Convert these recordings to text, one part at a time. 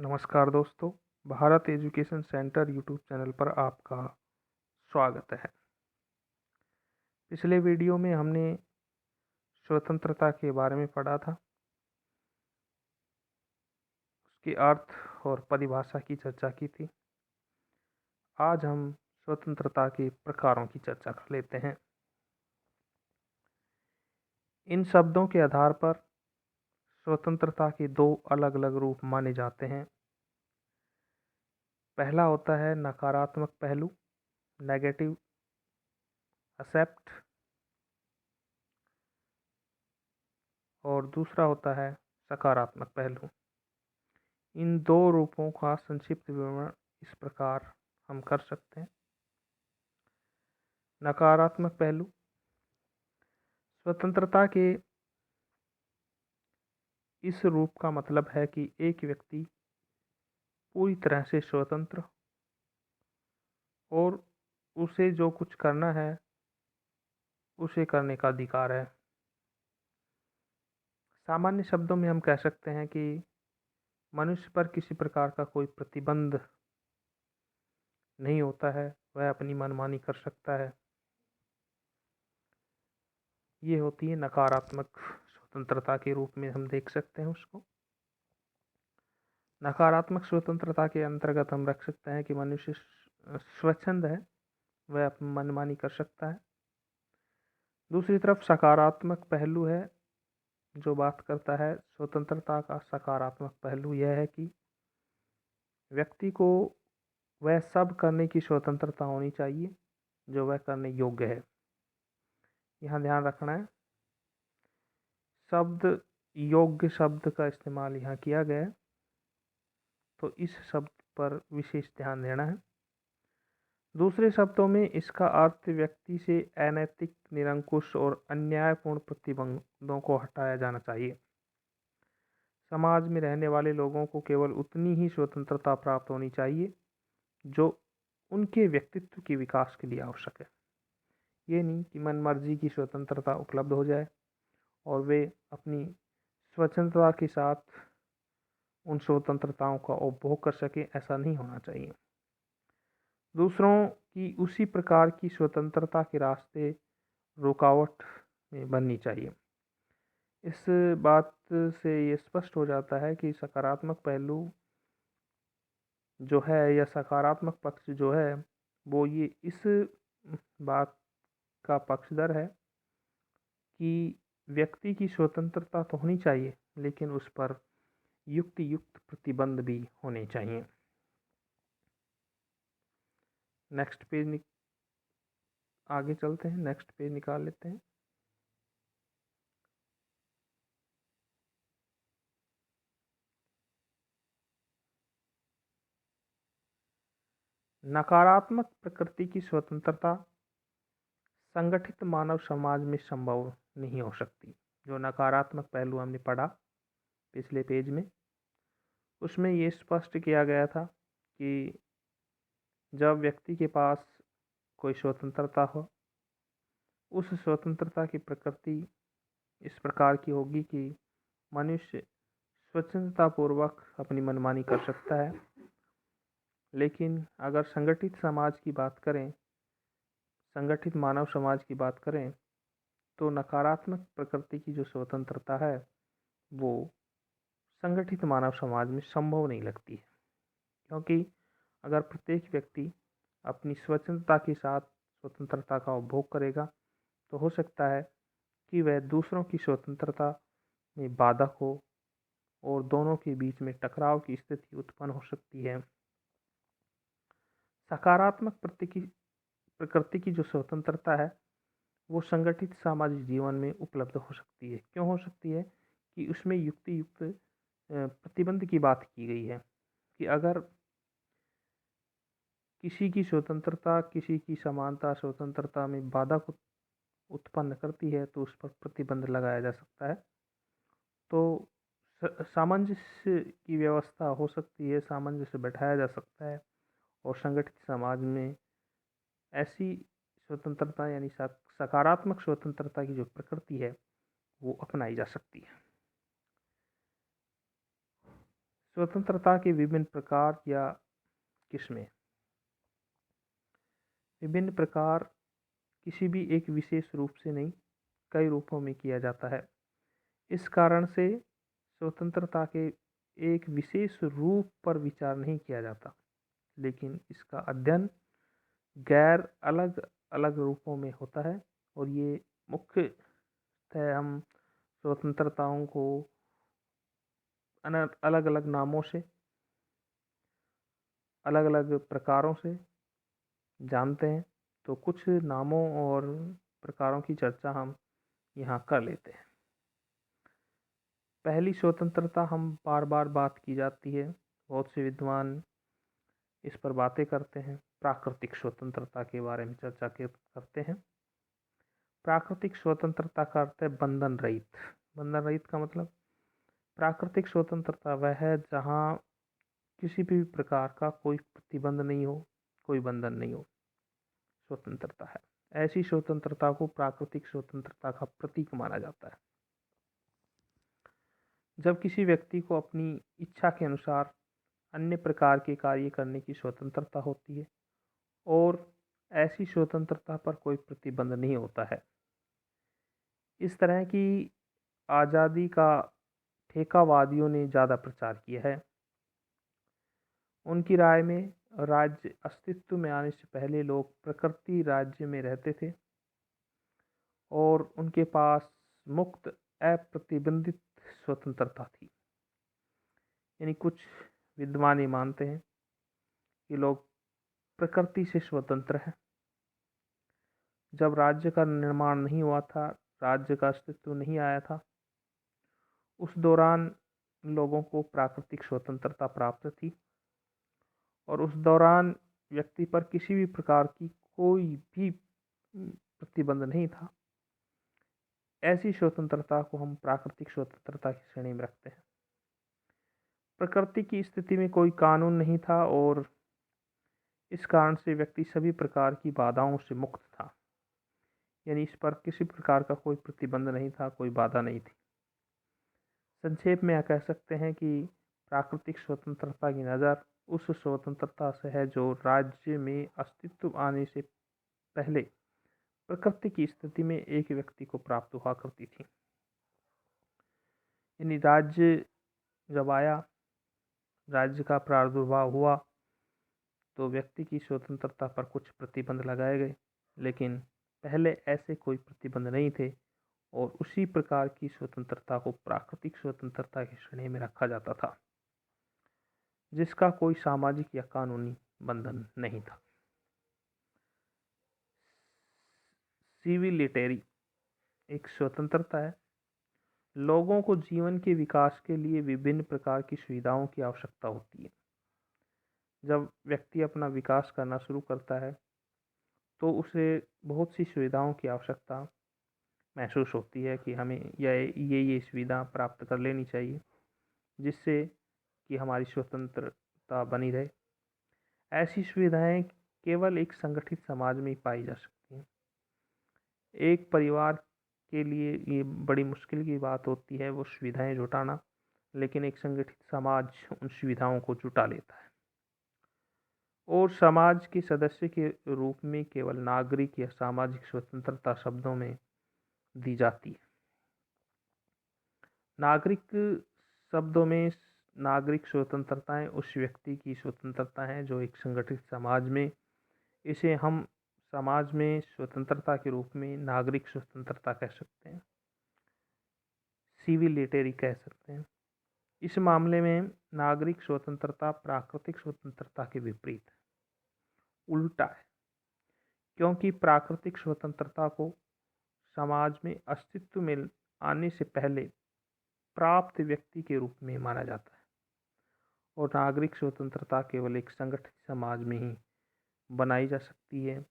नमस्कार दोस्तों, Bharat education centre YouTube channel पर आपका स्वागत है। पिछले वीडियो में हमने स्वतंत्रता के बारे में पढ़ा था, उसके अर्थ और परिभाषा की चर्चा की थी। आज हम स्वतंत्रता के प्रकारों की चर्चा कर लेते हैं। इन शब्दों के आधार पर स्वतंत्रता के दो अलग अलग रूप माने जाते हैं। पहला होता है नकारात्मक पहलू, नेगेटिव एस्पेक्ट, और दूसरा होता है सकारात्मक पहलू। इन दो रूपों का संक्षिप्त विवरण इस प्रकार हम कर सकते हैं। नकारात्मक पहलू, स्वतंत्रता के इस रूप का मतलब है कि एक व्यक्ति पूरी तरह से स्वतंत्र और उसे जो कुछ करना है उसे करने का अधिकार है। सामान्य शब्दों में हम कह सकते हैं कि मनुष्य पर किसी प्रकार का कोई प्रतिबंध नहीं होता है, वह अपनी मनमानी कर सकता है। ये होती है नकारात्मक स्वतंत्रता के रूप में हम देख सकते हैं उसको। नकारात्मक स्वतंत्रता के अंतर्गत हम रख सकते हैं कि मनुष्य स्वच्छंद है, वह अपनी मनमानी कर सकता है। दूसरी तरफ सकारात्मक पहलू है जो बात करता है स्वतंत्रता का। सकारात्मक पहलू यह है कि व्यक्ति को वह सब करने की स्वतंत्रता होनी चाहिए जो वह करने योग्य है। यहाँ ध्यान रखना है, शब्द योग्य शब्द का इस्तेमाल यहाँ किया गया है, तो इस शब्द पर विशेष ध्यान देना है। दूसरे शब्दों में इसका अर्थ व्यक्ति से अनैतिक, निरंकुश और अन्यायपूर्ण प्रतिबंधों को हटाया जाना चाहिए। समाज में रहने वाले लोगों को केवल उतनी ही स्वतंत्रता प्राप्त होनी चाहिए जो उनके व्यक्तित्व के विकास के लिए आवश्यक है। ये नहीं कि मनमर्जी की स्वतंत्रता उपलब्ध हो जाए और वे अपनी स्वतंत्रता के साथ उन स्वतंत्रताओं का उपभोग कर सकें, ऐसा नहीं होना चाहिए। दूसरों की उसी प्रकार की स्वतंत्रता के रास्ते रुकावट में बननी चाहिए। इस बात से ये स्पष्ट हो जाता है कि सकारात्मक पहलू जो है या सकारात्मक पक्ष जो है वो ये इस बात का पक्षधर है कि व्यक्ति की स्वतंत्रता तो होनी चाहिए, लेकिन उस पर युक्त प्रतिबंध भी होने चाहिए। नेक्स्ट पेज आगे चलते हैं, नेक्स्ट पेज निकाल लेते हैं। नकारात्मक प्रकृति की स्वतंत्रता संगठित मानव समाज में संभव नहीं हो सकती। जो नकारात्मक पहलू हमने पढ़ा पिछले पेज में, उसमें ये स्पष्ट किया गया था कि जब व्यक्ति के पास कोई स्वतंत्रता हो, उस स्वतंत्रता की प्रकृति इस प्रकार की होगी कि मनुष्य स्वतंत्रतापूर्वक अपनी मनमानी कर सकता है। लेकिन अगर संगठित समाज की बात करें, संगठित मानव समाज की बात करें, तो नकारात्मक प्रकृति की जो स्वतंत्रता है वो संगठित मानव समाज में संभव नहीं लगती है। क्योंकि अगर प्रत्येक व्यक्ति अपनी स्वतंत्रता के साथ स्वतंत्रता का उपभोग करेगा तो हो सकता है कि वह दूसरों की स्वतंत्रता में बाधक हो और दोनों के बीच में टकराव की स्थिति उत्पन्न हो सकती है। सकारात्मक प्रकृति की जो स्वतंत्रता है वो संगठित सामाजिक जीवन में उपलब्ध हो सकती है। क्यों हो सकती है? कि उसमें युक्त प्रतिबंध की बात की गई है कि अगर किसी की स्वतंत्रता, किसी की समानता स्वतंत्रता में बाधा को उत्पन्न करती है तो उस पर प्रतिबंध लगाया जा सकता है। तो सामंजस्य की व्यवस्था हो सकती है, सामंजस्य बैठाया जा सकता है और संगठित समाज में ऐसी स्वतंत्रता यानी सकारात्मक स्वतंत्रता की जो प्रकृति है वो अपनाई जा सकती है। स्वतंत्रता के विभिन्न प्रकार या किस्में। विभिन्न प्रकार किसी भी एक विशेष रूप से नहीं, कई रूपों में किया जाता है। इस कारण से स्वतंत्रता के एक विशेष रूप पर विचार नहीं किया जाता, लेकिन इसका अध्ययन गैर अलग अलग रूपों में होता है। और ये मुख्यतः हम स्वतंत्रताओं को अलग अलग नामों से, अलग अलग प्रकारों से जानते हैं। तो कुछ नामों और प्रकारों की चर्चा हम यहाँ कर लेते हैं। पहली स्वतंत्रता हम बार बार बात की जाती है, बहुत से विद्वान इस पर बातें करते हैं। प्राकृतिक स्वतंत्रता के बारे में चर्चा करते हैं। प्राकृतिक स्वतंत्रता का अर्थ है बंधन रहित। बंधन रहित का मतलब, प्राकृतिक स्वतंत्रता वह है जहाँ किसी भी प्रकार का कोई प्रतिबंध नहीं हो, कोई बंधन नहीं हो, स्वतंत्रता है। ऐसी स्वतंत्रता को प्राकृतिक स्वतंत्रता का प्रतीक माना जाता है। जब किसी व्यक्ति को अपनी इच्छा के अनुसार अन्य प्रकार के कार्य करने की स्वतंत्रता होती है और ऐसी स्वतंत्रता पर कोई प्रतिबंध नहीं होता है। इस तरह की आज़ादी का ठेकावादियों ने ज़्यादा प्रचार किया है। उनकी राय में राज्य अस्तित्व में आने से पहले लोग प्रकृति राज्य में रहते थे और उनके पास मुक्त अप्रतिबंधित स्वतंत्रता थी। यानी कुछ विद्वान ये मानते हैं कि लोग प्रकृति से स्वतंत्र हैं। जब राज्य का निर्माण नहीं हुआ था, राज्य का अस्तित्व नहीं आया था, उस दौरान लोगों को प्राकृतिक स्वतंत्रता प्राप्त थी और उस दौरान व्यक्ति पर किसी भी प्रकार की कोई भी प्रतिबंध नहीं था। ऐसी स्वतंत्रता को हम प्राकृतिक स्वतंत्रता की श्रेणी में रखते हैं। प्रकृति की स्थिति में कोई कानून नहीं था और इस कारण से व्यक्ति सभी प्रकार की बाधाओं से मुक्त था। यानी इस पर किसी प्रकार का कोई प्रतिबंध नहीं था, कोई बाधा नहीं थी। संक्षेप में यह कह सकते हैं कि प्राकृतिक स्वतंत्रता की नज़र उस स्वतंत्रता से है जो राज्य में अस्तित्व आने से पहले प्रकृति की स्थिति में एक व्यक्ति को प्राप्त हुआ करती थी। यानी राज्य जब आया, राज्य का प्रादुर्भाव हुआ, तो व्यक्ति की स्वतंत्रता पर कुछ प्रतिबंध लगाए गए, लेकिन पहले ऐसे कोई प्रतिबंध नहीं थे और उसी प्रकार की स्वतंत्रता को प्राकृतिक स्वतंत्रता की श्रेणी में रखा जाता था, जिसका कोई सामाजिक या कानूनी बंधन नहीं था। सिविलिटेरी एक स्वतंत्रता है। लोगों को जीवन के विकास के लिए विभिन्न प्रकार की सुविधाओं की आवश्यकता होती है। जब व्यक्ति अपना विकास करना शुरू करता है तो उसे बहुत सी सुविधाओं की आवश्यकता महसूस होती है कि हमें ये सुविधा प्राप्त कर लेनी चाहिए, जिससे कि हमारी स्वतंत्रता बनी रहे। ऐसी सुविधाएं केवल एक संगठित समाज में ही पाई जा सकती हैं। एक परिवार के लिए ये बड़ी मुश्किल की बात होती है वो सुविधाएं जुटाना, लेकिन एक संगठित समाज उन सुविधाओं को जुटा लेता है और समाज के सदस्य के रूप में केवल नागरिक या सामाजिक स्वतंत्रता शब्दों में दी जाती है। नागरिक शब्दों में नागरिक स्वतंत्रताएं उस व्यक्ति की स्वतंत्रता है जो एक संगठित समाज में, इसे हम समाज में स्वतंत्रता के रूप में नागरिक स्वतंत्रता कह सकते हैं, सिविलिटेरी कह सकते हैं। इस मामले में नागरिक स्वतंत्रता प्राकृतिक स्वतंत्रता के विपरीत है, उल्टा है, क्योंकि प्राकृतिक स्वतंत्रता को समाज में अस्तित्व में आने से पहले प्राप्त व्यक्ति के रूप में माना जाता है और नागरिक स्वतंत्रता केवल एक संगठित समाज में ही बनाई जा सकती है,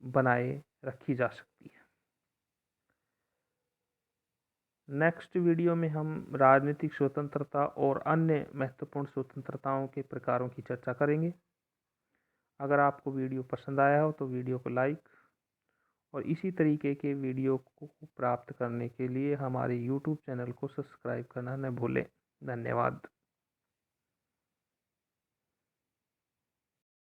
बनाए रखी जा सकती है। नेक्स्ट वीडियो में हम राजनीतिक स्वतंत्रता और अन्य महत्वपूर्ण स्वतंत्रताओं के प्रकारों की चर्चा करेंगे। अगर आपको वीडियो पसंद आया हो तो वीडियो को लाइक और इसी तरीके के वीडियो को प्राप्त करने के लिए हमारे YouTube चैनल को सब्सक्राइब करना न भूलें। धन्यवाद।